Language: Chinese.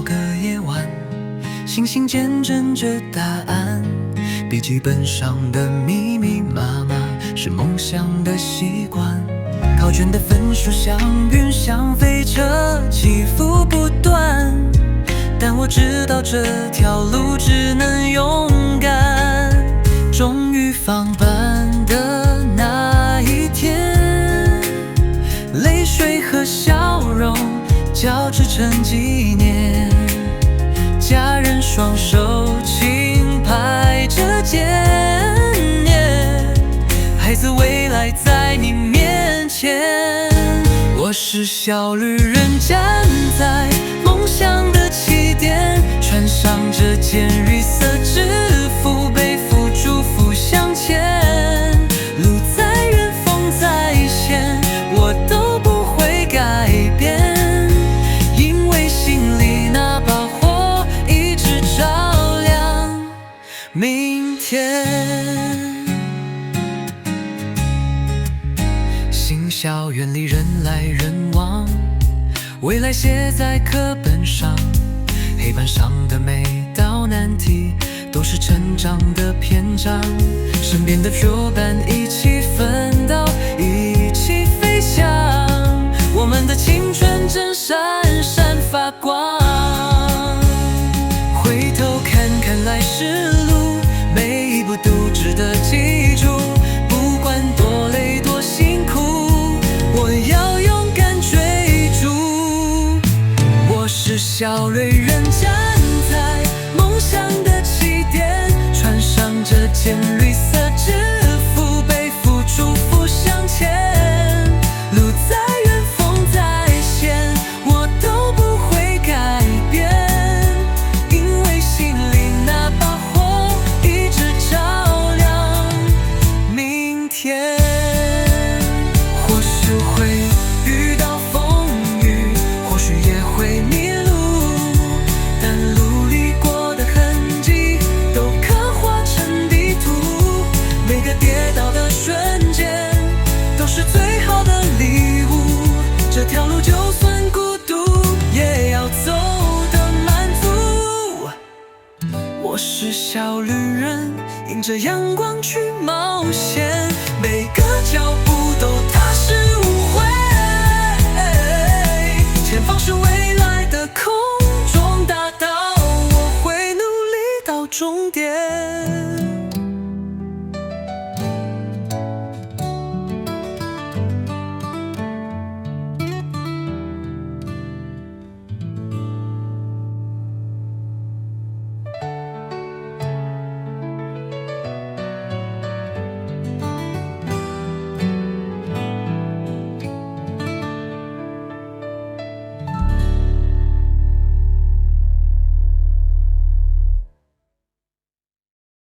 个夜晚，星星见证着答案。笔记本上的密密麻麻是梦想的习惯。考卷的分数像云像飞车，起伏不断。但我知道这条路只能勇敢。终于放班的那一天，泪水和笑容交织成纪念。家人双手轻拍着肩，孩子未来在你面前。我是小旅人，站在梦想的起点，穿上这件绿色制服，背负祝福向前。路再远，风再险，我都不会改变，因为心里那把火一直照亮明天。新校园里人来人往，未来写在课本上，黑板上的每道难题都是成长的篇章。身边的伙伴一起奋斗，一起飞翔，我们的青春正闪闪发光。回头看看来时路，每一步都值得记住，不管多累多辛苦，我要勇敢追逐。我是小旅人，站在梦想的起点，穿上这件绿色制服，背负祝福向前。路再远，风再险，我都不会改变，因为心里那把火一直照亮明天。或许会遇到风雨，或许也会迷路，但努力过的痕迹都刻画成地图。每个跌倒的瞬间都是最好的礼物，这条路就算孤独也要走得满足。我是小旅人，迎着阳光去冒险，每个脚步